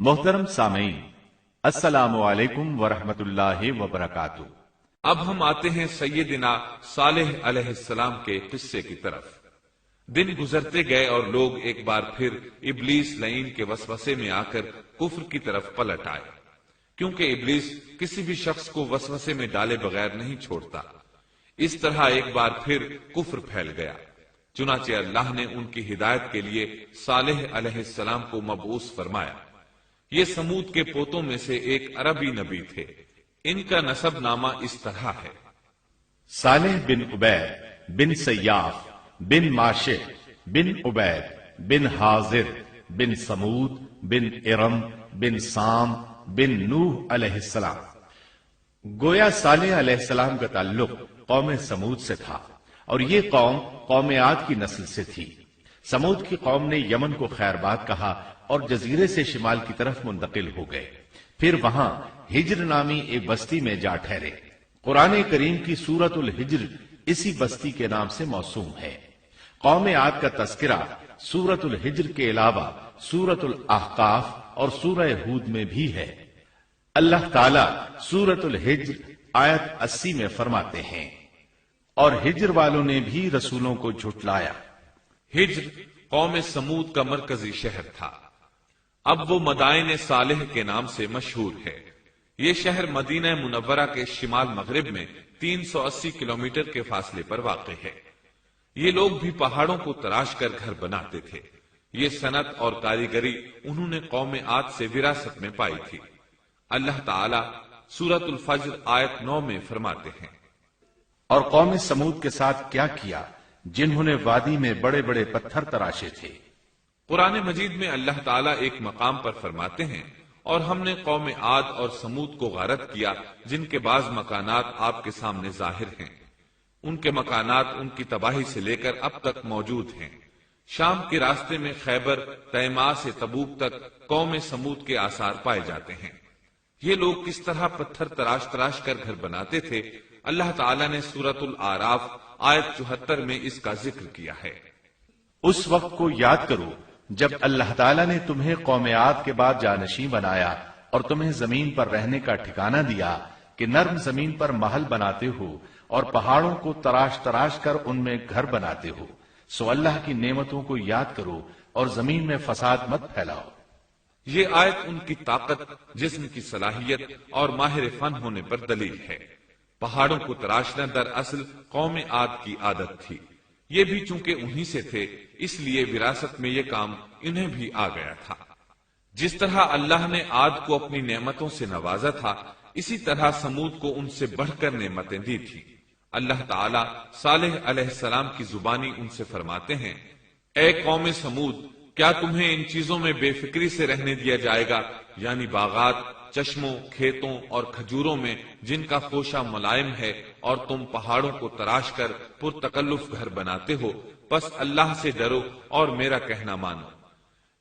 محترم سامعین، السلام علیکم ورحمۃ اللہ وبرکاتہ۔ اب ہم آتے ہیں سیدنا صالح علیہ السلام کے قصے کی طرف۔ دن گزرتے گئے اور لوگ ایک بار پھر ابلیس لعین کے وسوسے میں آ کر کفر کی طرف پلٹ آئے، کیونکہ ابلیس کسی بھی شخص کو وسوسے میں ڈالے بغیر نہیں چھوڑتا۔ اس طرح ایک بار پھر کفر پھیل گیا، چنانچہ اللہ نے ان کی ہدایت کے لیے صالح علیہ السلام کو مبعوث فرمایا۔ یہ سمود کے پوتوں میں سے ایک عربی نبی تھے۔ ان کا نسب نامہ اس طرح ہے: صالح بن عبید بن سیاف بن ماشع بن عبید بن حاضر بن سمود بن ارم بن سام بن نوح علیہ السلام۔ گویا صالح علیہ السلام کا تعلق قوم سمود سے تھا، اور یہ قوم عاد کی نسل سے تھی۔ سمود کی قوم نے یمن کو خیرباد کہا اور جزیرے سے شمال کی طرف منتقل ہو گئے، پھر وہاں ہجر نامی ایک بستی میں جا ٹھہرے۔ قرآن کریم کی سورۃ الحجر اسی بستی کے نام سے موسوم ہے۔ قوم عاد کا تذکرہ سورۃ الحجر کے علاوہ سورۃ الاحقاف اور سورہ ہود میں بھی ہے۔ اللہ تعالیٰ سورۃ الحجر آیت 80 میں فرماتے ہیں، اور ہجر والوں نے بھی رسولوں کو جھٹلایا۔ ہجر قوم سمود کا مرکزی شہر تھا۔ اب وہ مدائن صالح کے نام سے مشہور ہے۔ یہ شہر مدینہ منورہ کے شمال مغرب میں 380 کلومیٹر کے فاصلے پر واقع ہے۔ یہ لوگ بھی پہاڑوں کو تراش کر گھر بناتے تھے۔ یہ صنعت اور کاریگری انہوں نے قوم عاد سے وراثت میں پائی تھی۔ اللہ تعالی سورۃ الفجر آیت 9 میں فرماتے ہیں، اور قوم سمود کے ساتھ کیا کیا جنہوں نے وادی میں بڑے بڑے پتھر تراشے تھے۔ قرآن مجید میں اللہ تعالیٰ ایک مقام پر فرماتے ہیں، اور ہم نے قوم عاد اور سمود کو غارت کیا جن کے بعض مکانات آپ کے سامنے ظاہر ہیں۔ ان کے مکانات ان کی تباہی سے لے کر اب تک موجود ہیں۔ شام کے راستے میں خیبر، تیماء سے تبوک تک قوم سمود کے آثار پائے جاتے ہیں۔ یہ لوگ کس طرح پتھر تراش تراش کر گھر بناتے تھے، اللہ تعالیٰ نے سورۃ الاعراف آیت 74 میں اس کا ذکر کیا ہے۔ اس وقت کو یاد کرو جب اللہ تعالیٰ نے تمہیں قوم عاد کے بعد جانشین بنایا اور تمہیں زمین پر رہنے کا ٹھکانہ دیا کہ نرم زمین پر محل بناتے ہو اور پہاڑوں کو تراش تراش کر ان میں گھر بناتے ہو۔ سو اللہ کی نعمتوں کو یاد کرو اور زمین میں فساد مت پھیلاؤ۔ یہ آیت ان کی طاقت، جسم کی صلاحیت اور ماہر فن ہونے پر دلیل ہے۔ پہاڑوں کو تراشنا دراصل قوم عاد کی عادت تھی۔ یہ بھی چونکہ انہی سے تھے، اس لیے وراثت میں یہ کام انہیں بھی آ گیا تھا۔ جس طرح اللہ نے عاد کو اپنی نعمتوں سے نوازا تھا، اسی طرح سمود کو ان سے بڑھ کر نعمتیں دی تھی۔ اللہ تعالیٰ صالح علیہ السلام کی زبانی ان سے فرماتے ہیں، اے قوم سمود، کیا تمہیں ان چیزوں میں بے فکری سے رہنے دیا جائے گا، یعنی باغات، چشموں، کھیتوں اور کھجوروں میں جن کا خوشہ ملائم ہے، اور تم پہاڑوں کو تراش کر پرتکلف گھر بناتے ہو، بس اللہ سے ڈرو اور میرا کہنا مانو۔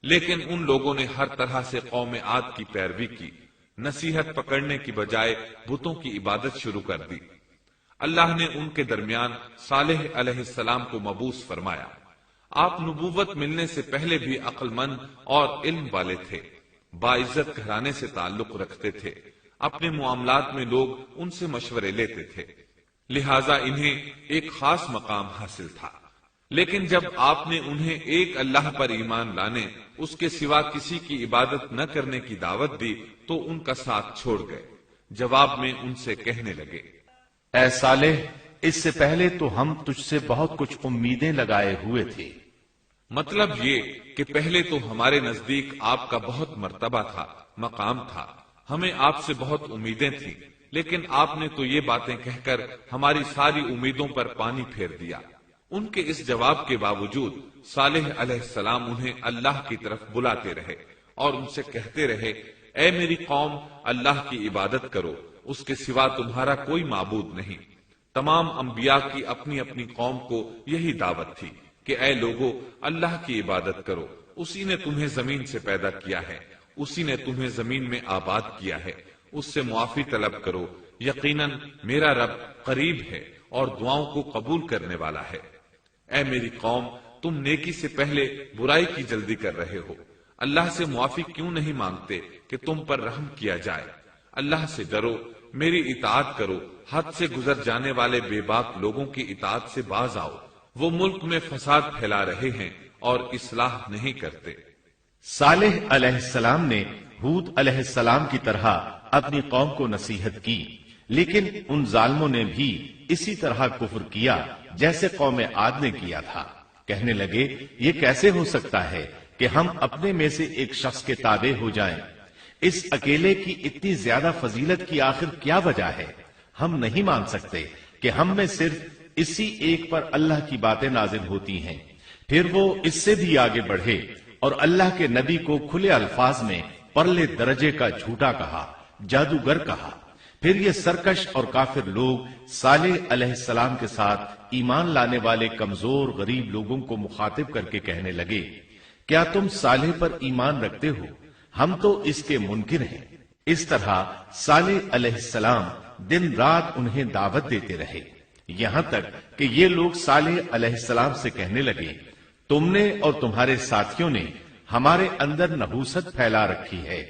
لیکن ان لوگوں نے ہر طرح سے قوم عاد کی پیروی کی، نصیحت پکڑنے کی بجائے بتوں کی عبادت شروع کر دی۔ اللہ نے ان کے درمیان صالح علیہ السلام کو مبعوث فرمایا۔ آپ نبوت ملنے سے پہلے بھی عقل مند اور علم والے تھے، باعزت گھرانے سے تعلق رکھتے تھے، اپنے معاملات میں لوگ ان سے مشورے لیتے تھے، لہذا انہیں ایک خاص مقام حاصل تھا۔ لیکن جب آپ نے انہیں ایک اللہ پر ایمان لانے، اس کے سوا کسی کی عبادت نہ کرنے کی دعوت دی تو ان کا ساتھ چھوڑ گئے۔ جواب میں ان سے کہنے لگے، اے صالح، اس سے پہلے تو ہم تجھ سے بہت کچھ امیدیں لگائے ہوئے تھے۔ مطلب یہ کہ پہلے تو ہمارے نزدیک آپ کا بہت مرتبہ تھا، مقام تھا، ہمیں آپ سے بہت امیدیں تھیں، لیکن آپ نے تو یہ باتیں کہہ کر ہماری ساری امیدوں پر پانی پھیر دیا۔ ان کے اس جواب کے باوجود صالح علیہ السلام انہیں اللہ کی طرف بلاتے رہے اور ان سے کہتے رہے، اے میری قوم، اللہ کی عبادت کرو، اس کے سوا تمہارا کوئی معبود نہیں۔ تمام انبیاء کی اپنی اپنی قوم کو یہی دعوت تھی کہ اے لوگو، اللہ کی عبادت کرو، اسی نے تمہیں زمین سے پیدا کیا ہے، اسی نے تمہیں زمین میں آباد کیا ہے، اس سے معافی طلب کرو، یقیناً میرا رب قریب ہے اور دعاؤں کو قبول کرنے والا ہے۔ اے میری قوم، تم نیکی سے پہلے برائی کی جلدی کر رہے ہو، اللہ سے معافی کیوں نہیں مانگتے کہ تم پر رحم کیا جائے؟ اللہ سے ڈرو، میری اطاعت کرو، حد سے گزر جانے والے بے باک لوگوں کی اطاعت سے باز آؤ، وہ ملک میں فساد پھیلا رہے ہیں اور اصلاح نہیں کرتے۔ صالح علیہ السلام نے ہود علیہ السلام کی طرح اپنی قوم کو نصیحت کی، لیکن ان ظالموں نے بھی اسی طرح کفر کیا جیسے قوم عاد نے کیا تھا۔ کہنے لگے، یہ کیسے ہو سکتا ہے کہ ہم اپنے میں سے ایک شخص کے تابع ہو جائیں؟ اس اکیلے کی اتنی زیادہ فضیلت کی آخر کیا وجہ ہے؟ ہم نہیں مان سکتے کہ ہم میں صرف اسی ایک پر اللہ کی باتیں نازل ہوتی ہیں۔ پھر وہ اس سے بھی آگے بڑھے اور اللہ کے نبی کو کھلے الفاظ میں پرلے درجے کا جھوٹا کہا، جادوگر کہا۔ پھر یہ سرکش اور کافر لوگ صالح علیہ السلام کے ساتھ ایمان لانے والے کمزور غریب لوگوں کو مخاطب کر کے کہنے لگے، کیا تم صالح پر ایمان رکھتے ہو؟ ہم تو اس کے منکر ہیں۔ اس طرح صالح علیہ السلام دن رات انہیں دعوت دیتے رہے، یہاں تک کہ یہ لوگ صالح علیہ السلام سے کہنے لگے، تم نے اور تمہارے ساتھیوں نے ہمارے اندر نحوست پھیلا رکھی ہے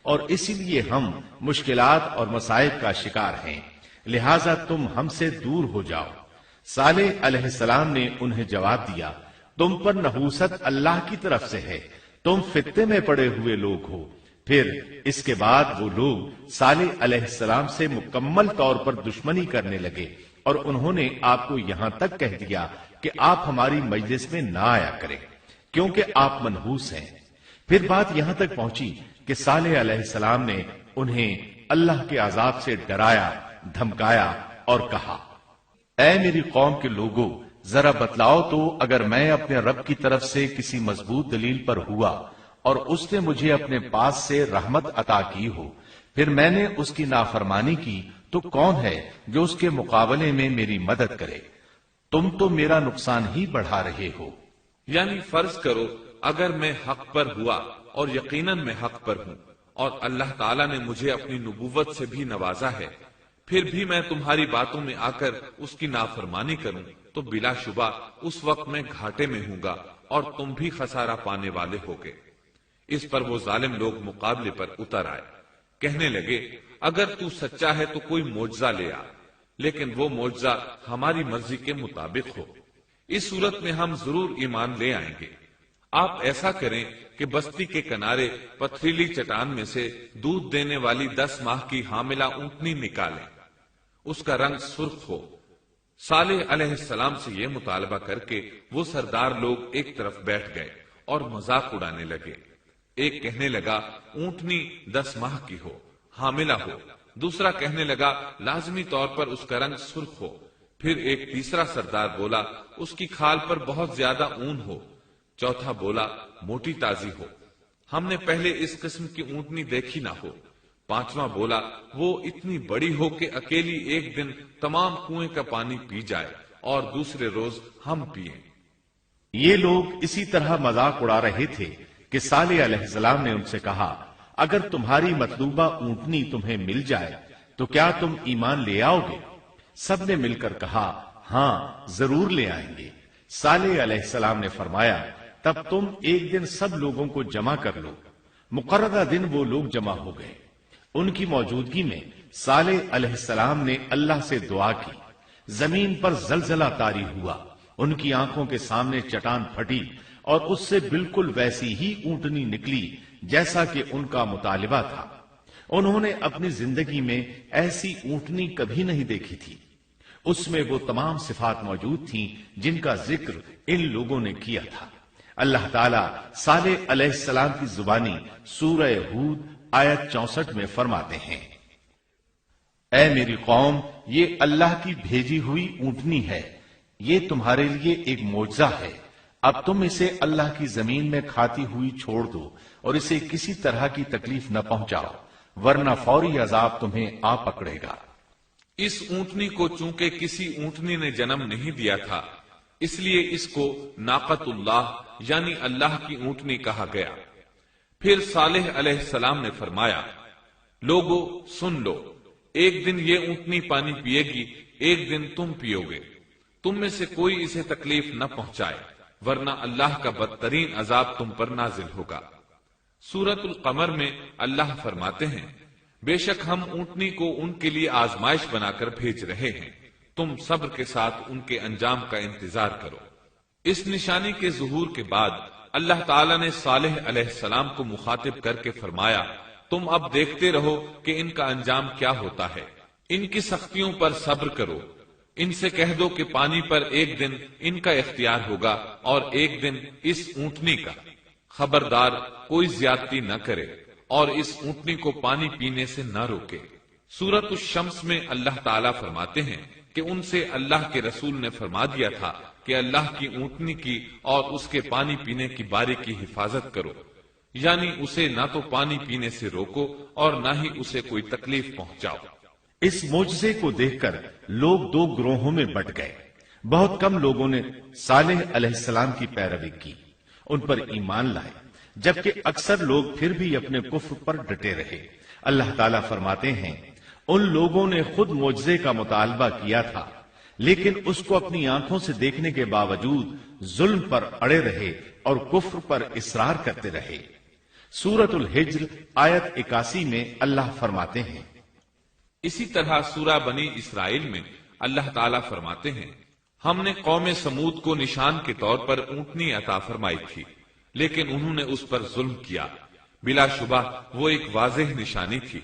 اور اسی لیے ہم مشکلات اور مصائب کا شکار ہیں، لہذا تم ہم سے دور ہو جاؤ۔ صالح علیہ السلام نے انہیں جواب دیا، تم پر نحوست اللہ کی طرف سے ہے، تم فتنے میں پڑے ہوئے لوگ ہو۔ پھر اس کے بعد وہ لوگ صالح علیہ السلام سے مکمل طور پر دشمنی کرنے لگے اور انہوں نے آپ کو یہاں تک کہہ دیا کہ آپ ہماری مجلس میں نہ آیا کریں کیونکہ آپ منحوس ہیں۔ پھر بات یہاں تک پہنچی کہ صالح علیہ السلام نے انہیں اللہ کے عذاب سے ڈرایا، دھمکایا اور کہا، اے میری قوم کے لوگوں، ذرا بتلاؤ تو اگر میں اپنے رب کی طرف سے کسی مضبوط دلیل پر ہوا اور اس نے مجھے اپنے پاس سے رحمت عطا کی ہو، پھر میں نے اس کی نافرمانی کی، تو کون ہے جو اس کے مقابلے میں میری مدد کرے؟ تم تو میرا نقصان ہی بڑھا رہے ہو۔ یعنی فرض کرو اگر میں حق پر ہوا اور یقیناً میں حق پر ہوں اور اللہ تعالیٰ نے مجھے اپنی نبوت سے بھی نوازا ہے، پھر بھی میں تمہاری باتوں میں آ کر اس کی نافرمانی کروں تو بلا شبہ اس وقت میں گھاٹے میں ہوں گا اور تم بھی خسارہ پانے والے ہوگے۔ اس پر وہ ظالم لوگ مقابلے پر اتر آئے، کہنے لگے، اگر تو سچا ہے تو کوئی معجزہ لے آ، لیکن وہ معجزہ ہماری مرضی کے مطابق ہو، اس صورت میں ہم ضرور ایمان لے آئیں گے۔ آپ ایسا کریں کہ بستی کے کنارے پتھریلی چٹان میں سے دودھ دینے والی 10 ماہ کی حاملہ اونٹنی نکالیں، اس کا رنگ سرخ ہو۔ صالح علیہ السلام سے یہ مطالبہ کر کے وہ سردار لوگ ایک طرف بیٹھ گئے اور مذاق اڑانے لگے۔ ایک کہنے لگا اونٹنی 10 ماہ کی ہو، حاملہ ہو، دوسرا کہنے لگا لازمی طور پر اس کا رنگ سرخ ہو، پھر ایک تیسرا سردار بولا اس کی کھال پر بہت زیادہ اون ہو، چوتھا بولا موٹی تازی ہو، ہم نے پہلے اس قسم کی اونٹنی دیکھی نہ ہو، پانچواں بولا وہ اتنی بڑی ہو کہ اکیلی ایک دن تمام کنویں کا پانی پی جائے اور دوسرے روز ہم پیئیں۔ یہ لوگ اسی طرح مذاق اڑا رہے تھے کہ صالح علیہ السلام نے ان سے کہا، اگر تمہاری مطلوبہ اونٹنی تمہیں مل جائے تو کیا تم ایمان لے آؤ گے؟ سب نے مل کر کہا، ہاں ضرور لے آئیں گے۔ صالح علیہ السلام نے فرمایا، تب تم ایک دن سب لوگوں کو جمع کر لو۔ مقررہ دن وہ لوگ جمع ہو گئے۔ ان کی موجودگی میں صالح علیہ السلام نے اللہ سے دعا کی، زمین پر زلزلہ طاری ہوا، ان کی آنکھوں کے سامنے چٹان پھٹی اور اس سے بالکل ویسی ہی اونٹنی نکلی جیسا کہ ان کا مطالبہ تھا۔ انہوں نے اپنی زندگی میں ایسی اونٹنی کبھی نہیں دیکھی تھی۔ اس میں وہ تمام صفات موجود تھیں جن کا ذکر ان لوگوں نے کیا تھا۔ اللہ تعالیٰ صالح علیہ السلام کی زبانی سورہ ہود آیت 64 میں فرماتے ہیں، اے میری قوم، یہ اللہ کی بھیجی ہوئی اونٹنی ہے، یہ تمہارے لیے ایک معجزہ ہے۔ اب تم اسے اللہ کی زمین میں کھاتی ہوئی چھوڑ دو اور اسے کسی طرح کی تکلیف نہ پہنچاؤ، ورنہ فوری عذاب تمہیں آ پکڑے گا۔ اس اونٹنی کو چونکہ کسی اونٹنی نے جنم نہیں دیا تھا، اس لیے اس کو ناقۃ اللہ یعنی اللہ کی اونٹنی کہا گیا۔ پھر صالح علیہ السلام نے فرمایا، لوگو سن لو، ایک دن یہ اونٹنی پانی پیے گی، ایک دن تم پیو گے، تم میں سے کوئی اسے تکلیف نہ پہنچائے، ورنہ اللہ کا بدترین عذاب تم پر نازل ہوگا۔ سورۃ القمر میں اللہ فرماتے ہیں، بے شک ہم اونٹنی کو ان کے لیے آزمائش بنا کر بھیج رہے ہیں، تم صبر کے ساتھ ان کے انجام کا انتظار کرو۔ اس نشانی کے ظہور کے بعد اللہ تعالیٰ نے صالح علیہ السلام کو مخاطب کر کے فرمایا، تم اب دیکھتے رہو کہ ان کا انجام کیا ہوتا ہے، ان کی سختیوں پر صبر کرو، ان سے کہہ دو کہ پانی پر ایک دن ان کا اختیار ہوگا اور ایک دن اس اونٹنی کا، خبردار کوئی زیادتی نہ کرے اور اس اونٹنی کو پانی پینے سے نہ روکے۔ سورۃ الشمس میں اللہ تعالیٰ فرماتے ہیں کہ ان سے اللہ کے رسول نے فرما دیا تھا کہ اللہ کی اونٹنی کی اور اس کے پانی پینے کی باری کی حفاظت کرو، یعنی اسے نہ تو پانی پینے سے روکو اور نہ ہی اسے کوئی تکلیف پہنچاؤ۔ اس معجزے کو دیکھ کر لوگ دو گروہوں میں بٹ گئے۔ بہت کم لوگوں نے صالح علیہ السلام کی پیروی کی، ان پر ایمان لائے، جبکہ اکثر لوگ پھر بھی اپنے کفر پر ڈٹے رہے۔ اللہ تعالیٰ فرماتے ہیں، ان لوگوں نے خود معجزے کا مطالبہ کیا تھا، لیکن اس کو اپنی آنکھوں سے دیکھنے کے باوجود ظلم پر اڑے رہے اور کفر پر اصرار کرتے رہے۔ سورۃ الحجر آیت 81 میں اللہ فرماتے ہیں، اسی طرح سورہ بنی اسرائیل میں اللہ تعالیٰ فرماتے ہیں، ہم نے قوم سمود کو نشان کے طور پر اونٹنی عطا فرمائی تھی، لیکن انہوں نے اس پر ظلم کیا۔ بلا شبہ وہ ایک واضح نشانی تھی،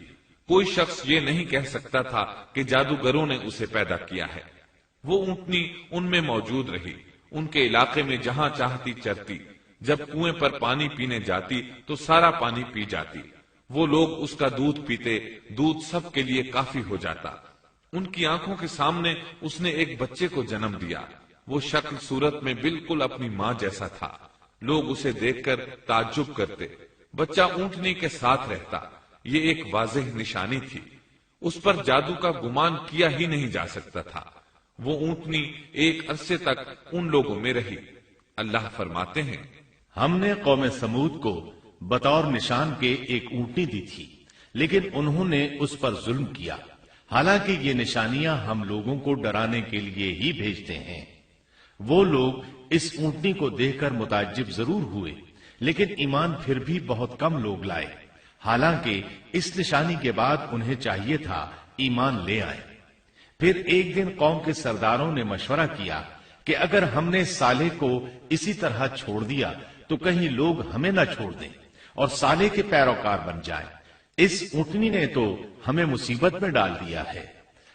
کوئی شخص یہ نہیں کہہ سکتا تھا کہ جادوگروں نے اسے پیدا کیا ہے۔ وہ اونٹنی ان میں موجود رہی، ان کے علاقے میں جہاں چاہتی چرتی، جب کنویں پر پانی پینے جاتی تو سارا پانی پی جاتی، وہ لوگ اس کا دودھ پیتے، دودھ سب کے لیے کافی ہو جاتا۔ ان کی آنکھوں کے سامنے اس نے ایک بچے کو جنم دیا، وہ شکل صورت میں بالکل اپنی ماں جیسا تھا، لوگ اسے دیکھ کر تعجب کرتے، بچہ اونٹنی کے ساتھ رہتا، یہ ایک واضح نشانی تھی، اس پر جادو کا گمان کیا ہی نہیں جا سکتا تھا۔ وہ اونٹنی ایک عرصے تک ان لوگوں میں رہی۔ اللہ فرماتے ہیں، ہم نے قوم سمود کو بطور نشان کے ایک اونٹنی دی تھی، لیکن انہوں نے اس پر ظلم کیا، حالانکہ یہ نشانیاں ہم لوگوں کو ڈرانے کے لیے ہی بھیجتے ہیں۔ وہ لوگ اس اونٹنی کو دیکھ کر متعجب ضرور ہوئے، لیکن ایمان پھر بھی بہت کم لوگ لائے، حالانکہ اس نشانی کے بعد انہیں چاہیے تھا ایمان لے آئے۔ پھر ایک دن قوم کے سرداروں نے مشورہ کیا کہ اگر ہم نے صالح کو اسی طرح چھوڑ دیا تو کہیں لوگ ہمیں نہ چھوڑ دیں اور صالح کے پیروکار بن جائیں۔ اس اونٹنی نے تو ہمیں مصیبت میں ڈال دیا ہے،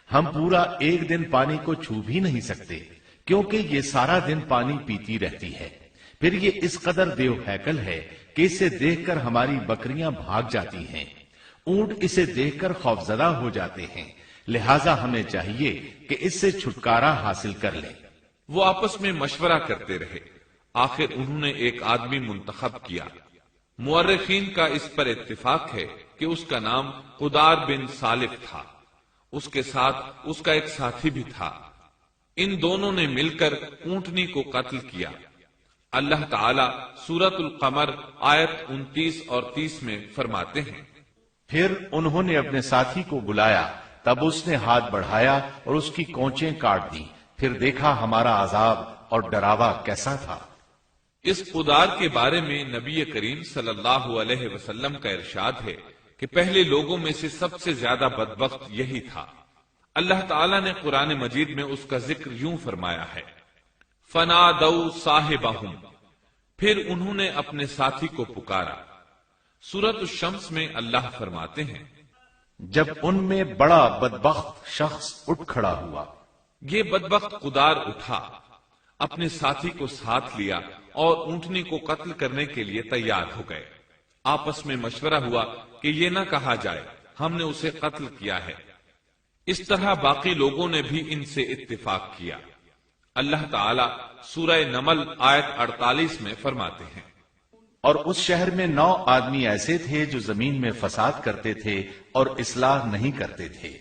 ہم پورا ایک دن پانی کو چھو بھی نہیں سکتے، کیونکہ یہ سارا دن پانی پیتی رہتی ہے۔ پھر یہ اس قدر دیو ہیکل ہے کہ اسے دیکھ کر ہماری بکریاں بھاگ جاتی ہیں، اونٹ اسے دیکھ کر خوفزدہ ہو جاتے ہیں، لہٰذا ہمیں چاہیے کہ اس سے چھٹکارا حاصل کر لیں۔ وہ آپس میں مشورہ کرتے رہے، آخر انہوں نے ایک آدمی منتخب کیا۔ مورخین کا اس پر اتفاق ہے کہ اس کا نام قدار بن سالف تھا، اس کے ساتھ اس کا ایک ساتھی بھی تھا۔ ان دونوں نے مل کر اونٹنی کو قتل کیا۔ اللہ تعالیٰ سورۃ القمر آیت 29 اور 30 میں فرماتے ہیں، پھر انہوں نے اپنے ساتھی کو بلایا، تب اس نے ہاتھ بڑھایا اور اس کی کونچیں کاٹ دی، پھر دیکھا ہمارا عذاب اور ڈراوا کیسا تھا۔ اس قدار کے بارے میں نبی کریم صلی اللہ علیہ وسلم کا ارشاد ہے کہ پہلے لوگوں میں سے سب سے زیادہ بدبخت یہی تھا۔ اللہ تعالیٰ نے قرآن مجید میں اس کا ذکر یوں فرمایا ہے، فَنَادَوْا صَاحِبَهُمْ، پھر انہوں نے اپنے ساتھی کو پکارا۔ سورۃ الشمس میں اللہ فرماتے ہیں، جب ان میں بڑا بدبخت شخص اٹھ کھڑا ہوا۔ یہ بدبخت قدار اٹھا، اپنے ساتھی کو ساتھ لیا اور اونٹنی کو قتل کرنے کے لیے تیار ہو گئے۔ آپس میں مشورہ ہوا کہ یہ نہ کہا جائے ہم نے اسے قتل کیا ہے۔ اس طرح باقی لوگوں نے بھی ان سے اتفاق کیا۔ اللہ تعالیٰ سورہ نمل آیت 48 میں فرماتے ہیں، اور اس شہر میں 9 آدمی ایسے تھے جو زمین میں فساد کرتے تھے اور اصلاح نہیں کرتے تھے۔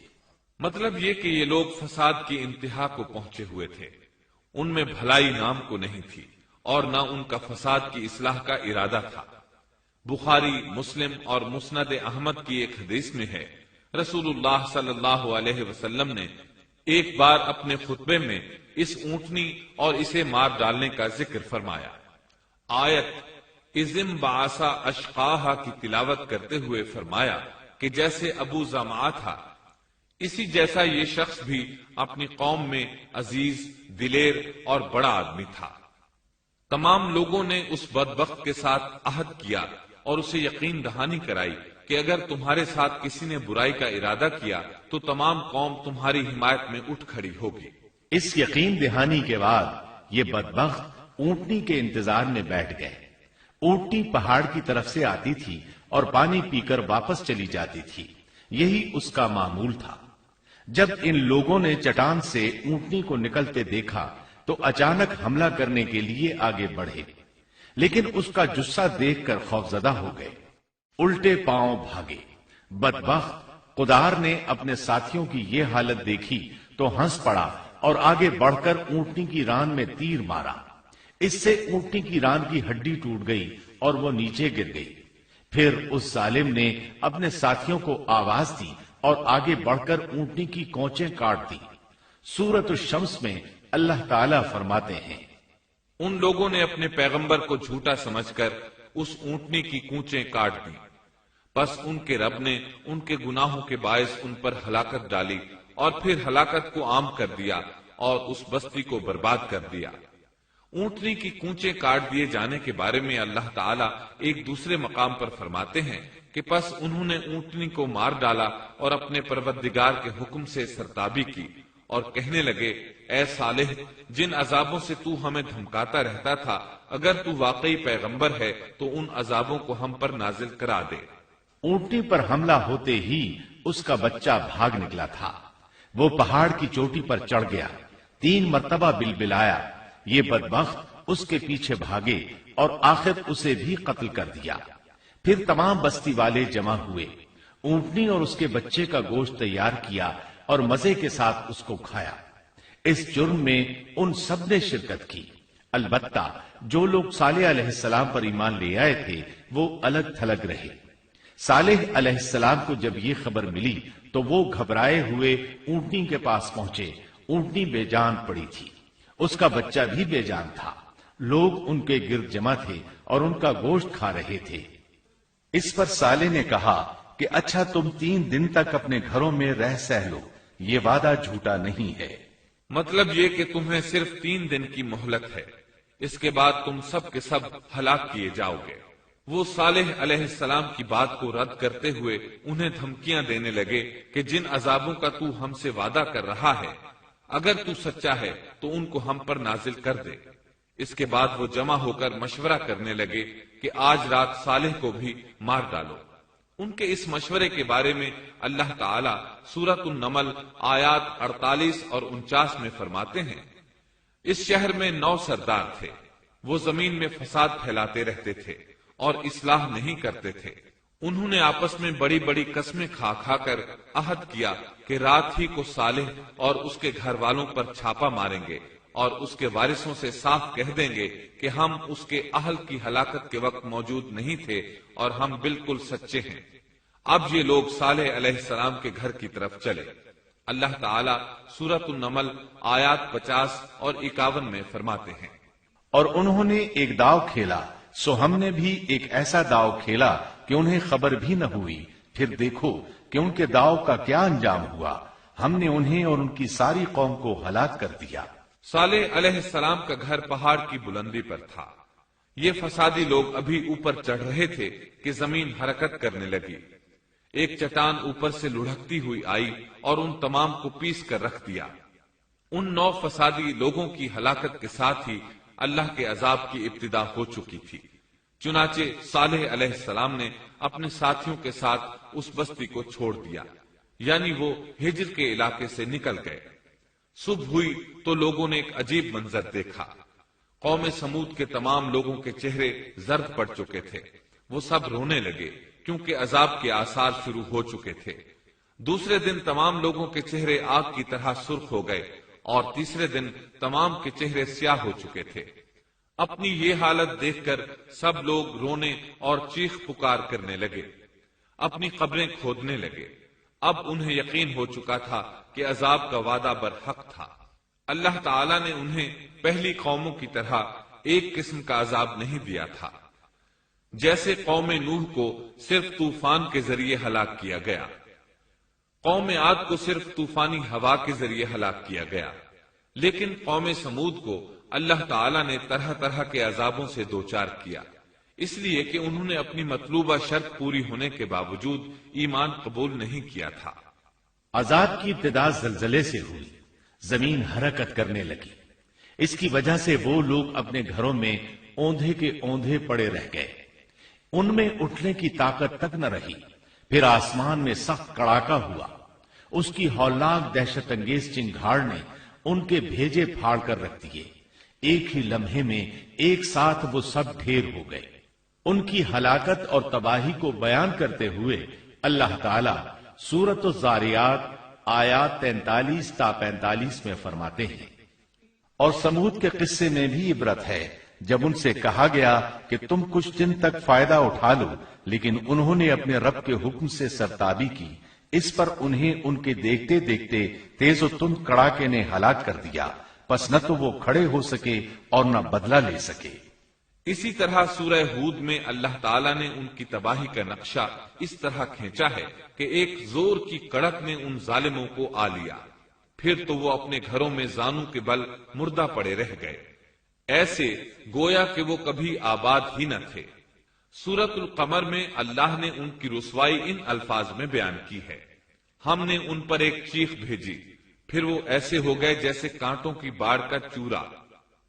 مطلب یہ کہ یہ لوگ فساد کی انتہا کو پہنچے ہوئے تھے، ان میں بھلائی نام کو نہیں تھی اور نہ ان کا فساد کی اصلاح کا ارادہ تھا۔ بخاری، مسلم اور مسند احمد کی ایک حدیث میں ہے، رسول اللہ صلی اللہ علیہ وسلم نے ایک بار اپنے خطبے میں اس اونٹنی اور اسے مار ڈالنے کا ذکر فرمایا۔ آیت اذم بعثا اشقاہا کی تلاوت کرتے ہوئے فرمایا کہ جیسے ابو زمعہ تھا اسی جیسا یہ شخص بھی اپنی قوم میں عزیز، دلیر اور بڑا آدمی تھا۔ تمام لوگوں نے اس بدبخت کے ساتھ عہد کیا اور اسے یقین دہانی کرائی کہ اگر تمہارے ساتھ کسی نے برائی کا ارادہ کیا تو تمام قوم تمہاری حمایت میں اٹھ کھڑی ہوگی۔ اس یقین دہانی کے بعد یہ بدبخت اونٹنی کے انتظار میں بیٹھ گئے۔ اونٹنی پہاڑ کی طرف سے آتی تھی اور پانی پی کر واپس چلی جاتی تھی، یہی اس کا معمول تھا۔ جب ان لوگوں نے چٹان سے اونٹنی کو نکلتے دیکھا تو اچانک حملہ کرنے کے لیے آگے بڑھے، لیکن اس کا جثہ دیکھ کر خوفزدہ ہو گئے، الٹے پاؤں بھاگے۔ بدبخت قدار نے اپنے ساتھیوں کی یہ حالت دیکھی تو ہنس پڑا اور آگے بڑھ کر اونٹنی کی ران میں تیر مارا۔ اس سے اونٹنی کی ران کی ہڈی ٹوٹ گئی اور وہ نیچے گر گئی۔ پھر اس ظالم نے اپنے ساتھیوں کو آواز دی اور آگے بڑھ کر اونٹنی کی کونچیں کاٹ دی۔ سورۃ الشمس میں اللہ تعالی فرماتے ہیں، ان لوگوں نے اپنے پیغمبر کو جھوٹا سمجھ کر اس اونٹنی کی کونچیں کاٹ دی، پس ان کے رب نے ان کے گناہوں کے باعث ان پر ہلاکت ڈالی اور پھر ہلاکت کو عام کر دیا اور اس بستی کو برباد کر دیا۔ اونٹنی کی کونچیں کاٹ دیے جانے کے بارے میں اللہ تعالیٰ ایک دوسرے مقام پر فرماتے ہیں کہ پس انہوں نے اونٹنی کو مار ڈالا اور اپنے پروردگار کے حکم سے سرتابی کی اور کہنے لگے، اے صالح، جن عذابوں سے تو ہمیں دھمکاتا رہتا تھا اگر تو واقعی پیغمبر ہے تو ان عذابوں کو ہم پر نازل کرا دے۔ اونٹنی پر حملہ ہوتے ہی اس کا بچہ بھاگ نکلا تھا۔ وہ پہاڑ کی چوٹی پر چڑھ گیا، 3 مرتبہ بلبلایا۔ یہ بدبخت اس کے پیچھے بھاگے اور آخر اسے بھی قتل کر دیا۔ پھر تمام بستی والے جمع ہوئے، اونٹنی اور اس کے بچے کا گوشت تیار کیا اور مزے کے ساتھ اس کو کھایا۔ اس جرم میں ان سب نے شرکت کی، البتہ جو لوگ صالح علیہ السلام پر ایمان لے آئے تھے وہ الگ تھلگ رہے۔ صالح علیہ السلام کو جب یہ خبر ملی تو وہ گھبرائے ہوئے اونٹنی کے پاس پہنچے۔ اونٹنی بے جان پڑی تھی، اس کا بچہ بھی بے جان تھا۔ لوگ ان کے گرد جمع تھے اور ان کا گوشت کھا رہے تھے۔ اس پر صالح نے کہا کہ اچھا تم 3 دن تک اپنے گھروں میں رہ سہ لو، یہ وعدہ جھوٹا نہیں ہے۔ مطلب یہ کہ تمہیں صرف 3 دن کی مہلت ہے، اس کے بعد تم سب کے سب ہلاک کیے جاؤ گے۔ وہ صالح علیہ السلام کی بات کو رد کرتے ہوئے انہیں دھمکیاں دینے لگے کہ جن عذابوں کا تو ہم سے وعدہ کر رہا ہے اگر تو سچا ہے تو ان کو ہم پر نازل کر دے۔ اس کے بعد وہ جمع ہو کر مشورہ کرنے لگے کہ آج رات صالح کو بھی مار ڈالو۔ ان کے اس مشورے کے بارے میں اللہ تعالیٰ سورۃ النمل آیات 48 اور 49 میں فرماتے ہیں، اس شہر میں 9 سردار تھے، وہ زمین میں فساد پھیلاتے رہتے تھے اور اصلاح نہیں کرتے تھے۔ انہوں نے آپس میں بڑی بڑی قسمیں کھا کھا کر عہد کیا کہ رات ہی کو صالح اور اس کے گھر والوں پر چھاپا ماریں گے اور اس کے وارثوں سے صاف کہہ دیں گے کہ ہم اس کے اہل کی ہلاکت کے وقت موجود نہیں تھے اور ہم بالکل سچے ہیں۔ اب یہ لوگ صالح علیہ السلام کے گھر کی طرف چلے۔ اللہ تعالیٰ سورۃ النمل آیات 50 اور 51 میں فرماتے ہیں، اور انہوں نے ایک داؤ کھیلا سو ہم نے بھی ایک ایسا داؤ کھیلا کہ انہیں خبر بھی نہ ہوئی، پھر دیکھو کہ ان کے داؤ کا کیا انجام ہوا، ہم نے انہیں اور ان کی ساری قوم کو ہلاک کر دیا۔ صالح علیہ السلام کا گھر پہاڑ کی بلندی پر تھا۔ یہ فسادی لوگ ابھی اوپر چڑھ رہے تھے کہ زمین حرکت کرنے لگی۔ ایک چٹان اوپر سے لڑھکتی ہوئی آئی اور ان تمام کو پیس کر رکھ دیا۔ ان 9 فسادی لوگوں کی ہلاکت کے ساتھ ہی اللہ کے عذاب کی ابتدا ہو چکی تھی۔ چنانچہ صالح علیہ السلام نے اپنے ساتھیوں کے ساتھ اس بستی کو چھوڑ دیا، یعنی وہ ہجر کے علاقے سے نکل گئے۔ صبح ہوئی تو لوگوں نے ایک عجیب منظر دیکھا۔ قوم سمود کے تمام لوگوں کے چہرے زرد پڑ چکے تھے، وہ سب رونے لگے کیونکہ عذاب کے آثار شروع ہو چکے تھے۔ دوسرے دن تمام لوگوں کے چہرے آگ کی طرح سرخ ہو گئے اور تیسرے دن تمام کے چہرے سیاہ ہو چکے تھے۔ اپنی یہ حالت دیکھ کر سب لوگ رونے اور چیخ پکار کرنے لگے، اپنی قبریں کھودنے لگے۔ اب انہیں یقین ہو چکا تھا کہ عذاب کا وعدہ برحق تھا۔ اللہ تعالیٰ نے انہیں پہلی قوموں کی طرح ایک قسم کا عذاب نہیں دیا تھا۔ جیسے قوم نوح کو صرف طوفان کے ذریعے ہلاک کیا گیا، قوم عاد کو صرف طوفانی ہوا کے ذریعے ہلاک کیا گیا، لیکن قوم سمود کو اللہ تعالیٰ نے طرح طرح کے عذابوں سے دوچار کیا، اس لیے کہ انہوں نے اپنی مطلوبہ شرط پوری ہونے کے باوجود ایمان قبول نہیں کیا تھا۔ عذاب کی ابتدا زلزلے سے ہوئی، زمین حرکت کرنے لگی، اس کی وجہ سے وہ لوگ اپنے گھروں میں اوندھے کے اوندھے پڑے رہ گئے، ان میں اٹھنے کی طاقت تک نہ رہی۔ پھر آسمان میں سخت کڑاکا ہوا، اس کی ہولناک دہشت انگیز چنگھاڑ نے ان کے بھیجے پھاڑ کر رکھ دیے، ایک ہی لمحے میں ایک ساتھ وہ سب ڈھیر ہو گئے۔ ان کی ہلاکت اور تباہی کو بیان کرتے ہوئے اللہ تعالی سورۃ الذاریات آیات 43 تا 45 میں فرماتے ہیں، اور سمود کے قصے میں بھی عبرت ہے جب ان سے کہا گیا کہ تم کچھ دن تک فائدہ اٹھا لو، لیکن انہوں نے اپنے رب کے حکم سے سرتابی کی، اس پر انہیں ان کے دیکھتے دیکھتے تیز و تند کڑاکے نے ہلاک کر دیا، پس نہ تو وہ کھڑے ہو سکے اور نہ بدلہ لے سکے۔ اسی طرح سورہ ہود میں اللہ تعالیٰ نے ان کی تباہی کا نقشہ اس طرح کھینچا ہے کہ ایک زور کی کڑک نے ان ظالموں کو آ لیا، پھر تو وہ اپنے گھروں میں زانوں کے بل مردہ پڑے رہ گئے، ایسے گویا کہ وہ کبھی آباد ہی نہ تھے۔ سورۃ القمر میں اللہ نے ان کی رسوائی ان الفاظ میں بیان کی ہے، ہم نے ان پر ایک چیخ بھیجی، پھر وہ ایسے ہو گئے جیسے کانٹوں کی باڑ کا چورا۔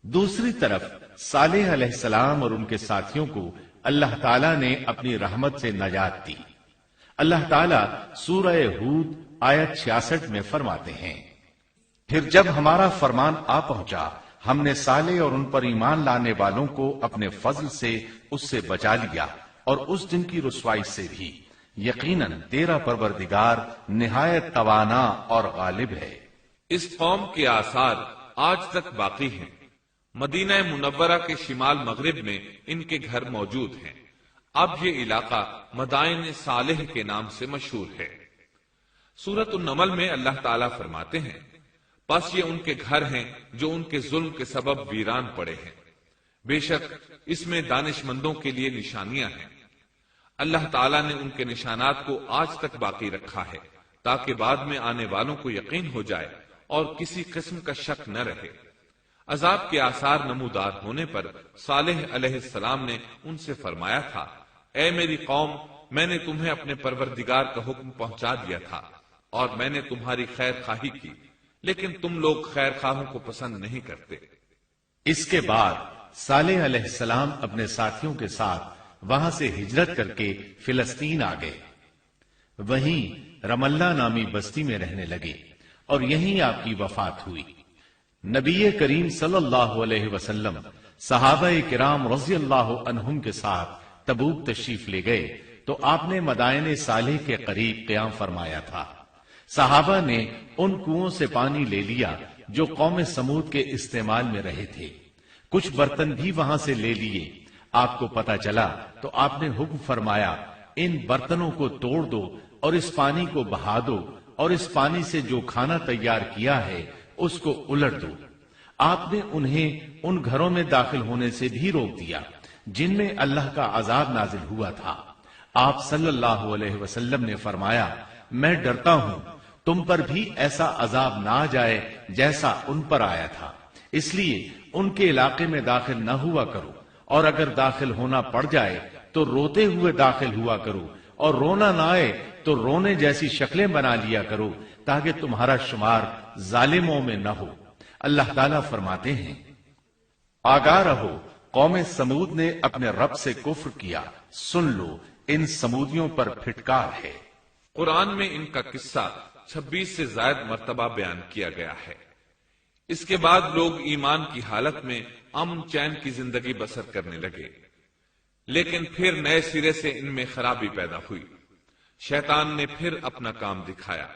دوسری طرف صالح علیہ السلام اور ان کے ساتھیوں کو اللہ تعالیٰ نے اپنی رحمت سے نجات دی۔ اللہ تعالیٰ سورہ ہود آیت 66 میں فرماتے ہیں، پھر جب ہمارا فرمان آ پہنچا ہم نے صالح اور ان پر ایمان لانے والوں کو اپنے فضل سے اس سے بچا لیا اور اس دن کی رسوائی سے بھی، یقیناً تیرا پروردگار نہایت توانا اور غالب ہے۔ اس قوم کے آثار آج تک باقی ہیں، مدینہ منورہ کے شمال مغرب میں ان کے گھر موجود ہیں، اب یہ علاقہ مدائن صالح کے نام سے مشہور ہے۔ سورۃ النمل میں اللہ تعالیٰ فرماتے ہیں، بس یہ ان کے گھر ہیں جو ان کے ظلم کے سبب ویران پڑے ہیں، بے شک اس میں دانش مندوں کے لیے نشانیاں ہیں۔ اللہ تعالیٰ نے ان کے نشانات کو آج تک باقی رکھا ہے تاکہ بعد میں آنے والوں کو یقین ہو جائے اور کسی قسم کا شک نہ رہے۔ عذاب کے آثار نمودار ہونے پر صالح علیہ السلام نے ان سے فرمایا تھا، اے میری قوم، میں نے تمہیں اپنے پروردگار کا حکم پہنچا دیا تھا اور میں نے تمہاری خیر خواہی کی، لیکن تم لوگ خیر خواہوں کو پسند نہیں کرتے۔ اس کے بعد صالح علیہ السلام اپنے ساتھیوں کے ساتھ وہاں سے ہجرت کر کے فلسطین آ گئے، وہیں رملہ نامی بستی میں رہنے لگے اور یہیں آپ کی وفات ہوئی۔ نبی کریم صلی اللہ علیہ وسلم صحابہ کرام رضی اللہ عنہم کے ساتھ تبوک تشریف لے گئے تو آپ نے مدائن صالح کے قریب قیام فرمایا تھا۔ صحابہ نے ان کنووں سے پانی لے لیا جو قوم سمود کے استعمال میں رہے تھے، کچھ برتن بھی وہاں سے لے لیے۔ آپ کو پتا چلا تو آپ نے حکم فرمایا، ان برتنوں کو توڑ دو اور اس پانی کو بہا دو اور اس پانی سے جو کھانا تیار کیا ہے اس کو الٹ دو۔ آپ نے انہیں ان گھروں میں داخل ہونے سے بھی روک دیا جن میں اللہ کا عذاب نازل ہوا تھا۔ آپ صلی اللہ علیہ وسلم نے فرمایا، میں ڈرتا ہوں تم پر بھی ایسا عذاب نہ آ جائے جیسا ان پر آیا تھا، اس لیے ان کے علاقے میں داخل نہ ہوا کرو، اور اگر داخل ہونا پڑ جائے تو روتے ہوئے داخل ہوا کرو، اور رونا نہ آئے تو رونے جیسی شکلیں بنا لیا کرو تاکہ تمہارا شمار ظالموں میں نہ ہو۔ اللہ تعالیٰ فرماتے ہیں، آگاہ رہو، قوم سمود نے اپنے رب سے کفر کیا، سن لو ان سمودیوں پر پھٹکار ہے۔ قرآن میں ان کا قصہ 26 سے زائد مرتبہ بیان کیا گیا ہے۔ اس کے بعد لوگ ایمان کی حالت میں امن چین کی زندگی بسر کرنے لگے، لیکن پھر نئے سرے سے ان میں خرابی پیدا ہوئی۔ شیطان نے پھر اپنا کام دکھایا،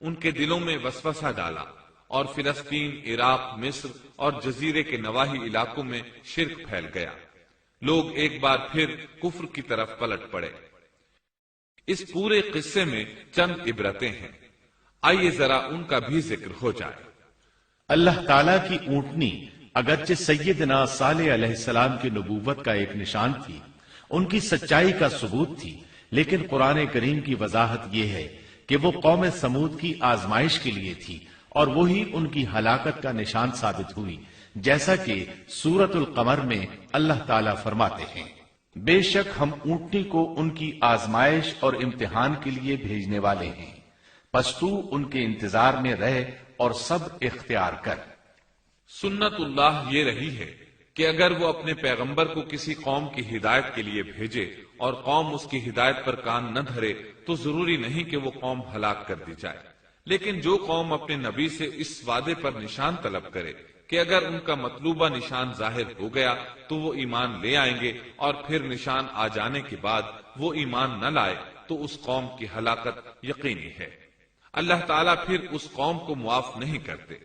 ان کے دلوں میں وسوسہ ڈالا اور فلسطین، عراق، مصر اور جزیرے کے نواحی علاقوں میں شرک پھیل گیا۔ لوگ ایک بار پھر کفر کی طرف پلٹ پڑے۔ اس پورے قصے میں چند عبرتیں ہیں، آئیے ذرا ان کا بھی ذکر ہو جائے۔ اللہ تعالیٰ کی اونٹنی اگرچہ سیدنا صالح علیہ السلام کی نبوت کا ایک نشان تھی، ان کی سچائی کا ثبوت تھی، لیکن قرآن کریم کی وضاحت یہ ہے کہ وہ قوم سمود کی آزمائش کے لیے تھی اور وہی ان کی ہلاکت کا نشان ثابت ہوئی، جیسا کہ سورۃ القمر میں اللہ تعالیٰ فرماتے ہیں، بے شک ہم اونٹنی کو ان کی آزمائش اور امتحان کے لیے بھیجنے والے ہیں، پس تو ان کے انتظار میں رہ اور صبر اختیار کر۔ سنت اللہ یہ رہی ہے کہ اگر وہ اپنے پیغمبر کو کسی قوم کی ہدایت کے لیے بھیجے اور قوم اس کی ہدایت پر کان نہ دھرے تو ضروری نہیں کہ وہ قوم ہلاک کر دی جائے، لیکن جو قوم اپنے نبی سے اس وعدے پر نشان طلب کرے کہ اگر ان کا مطلوبہ نشان ظاہر ہو گیا تو وہ ایمان لے آئیں گے، اور پھر نشان آ جانے کے بعد وہ ایمان نہ لائے تو اس قوم کی ہلاکت یقینی ہے۔ اللہ تعالیٰ پھر اس قوم کو معاف نہیں کرتے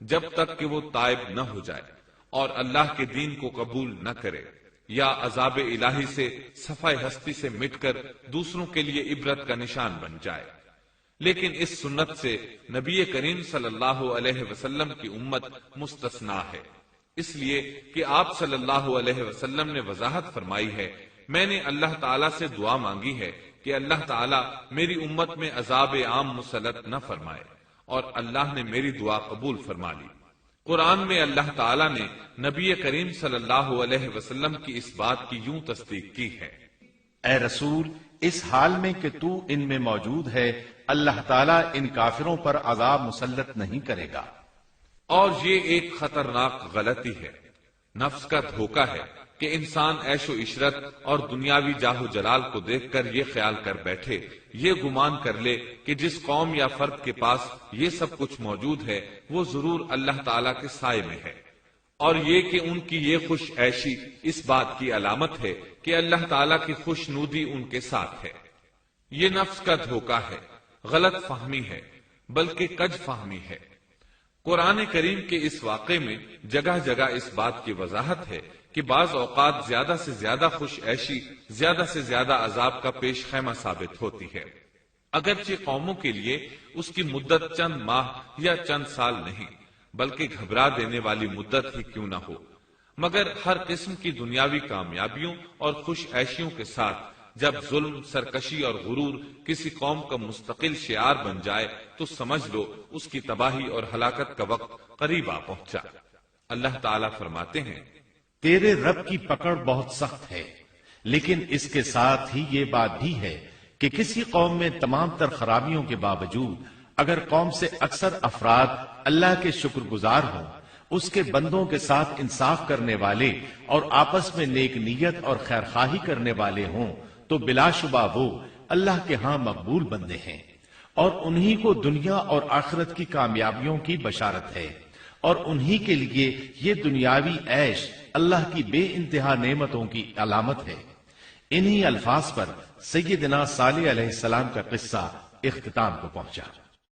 جب تک کہ وہ تائب نہ ہو جائے اور اللہ کے دین کو قبول نہ کرے، یا عذاب الہی سے صفائے ہستی سے مٹ کر دوسروں کے لیے عبرت کا نشان بن جائے۔ لیکن اس سنت سے نبی کریم صلی اللہ علیہ وسلم کی امت مستثنا ہے، اس لیے کہ آپ صلی اللہ علیہ وسلم نے وضاحت فرمائی ہے، میں نے اللہ تعالیٰ سے دعا مانگی ہے کہ اللہ تعالیٰ میری امت میں عذاب عام مسلط نہ فرمائے، اور اللہ نے میری دعا قبول فرما لی۔ قرآن میں اللہ تعالیٰ نے نبی کریم صلی اللہ علیہ وسلم کی اس بات کی یوں تصدیق کی ہے، اے رسول، اس حال میں کہ تو ان میں موجود ہے، اللہ تعالیٰ ان کافروں پر عذاب مسلط نہیں کرے گا۔ اور یہ ایک خطرناک غلطی ہے، نفس کا دھوکہ ہے کہ انسان عیش و عشرت اور دنیاوی جاہ و جلال کو دیکھ کر یہ خیال کر بیٹھے، یہ گمان کر لے کہ جس قوم یا فرد کے پاس یہ سب کچھ موجود ہے وہ ضرور اللہ تعالیٰ کے سائے میں ہے، اور یہ کہ ان کی یہ خوش عیشی اس بات کی علامت ہے کہ اللہ تعالیٰ کی خوشنودی ان کے ساتھ ہے۔ یہ نفس کا دھوکہ ہے، غلط فہمی ہے، بلکہ کج فہمی ہے۔ قرآن کریم کے اس واقعے میں جگہ جگہ اس بات کی وضاحت ہے کہ بعض اوقات زیادہ سے زیادہ خوش عیشی زیادہ سے زیادہ عذاب کا پیش خیمہ ثابت ہوتی ہے، اگرچہ قوموں کے لیے اس کی مدت چند ماہ یا چند سال نہیں بلکہ گھبرا دینے والی مدت ہی کیوں نہ ہو، مگر ہر قسم کی دنیاوی کامیابیوں اور خوش عیشیوں کے ساتھ جب ظلم، سرکشی اور غرور کسی قوم کا مستقل شعار بن جائے تو سمجھ لو اس کی تباہی اور ہلاکت کا وقت قریب آ پہنچا۔ اللہ تعالیٰ فرماتے ہیں، تیرے رب کی پکڑ بہت سخت ہے، لیکن اس کے ساتھ ہی یہ بات بھی ہے کہ کسی قوم میں تمام تر خرابیوں کے باوجود اگر قوم سے اکثر افراد اللہ کے شکر گزار ہوں، اس کے بندوں کے ساتھ انصاف کرنے والے اور آپس میں نیک نیت اور خیر خواہی کرنے والے ہوں، تو بلا شبہ وہ اللہ کے ہاں مقبول بندے ہیں، اور انہی کو دنیا اور آخرت کی کامیابیوں کی بشارت ہے، اور انہی کے لیے یہ دنیاوی عیش اللہ کی بے انتہا نعمتوں کی علامت ہے۔ انہی الفاظ پر سیدنا صالح علیہ السلام کا قصہ اختتام کو پہنچا۔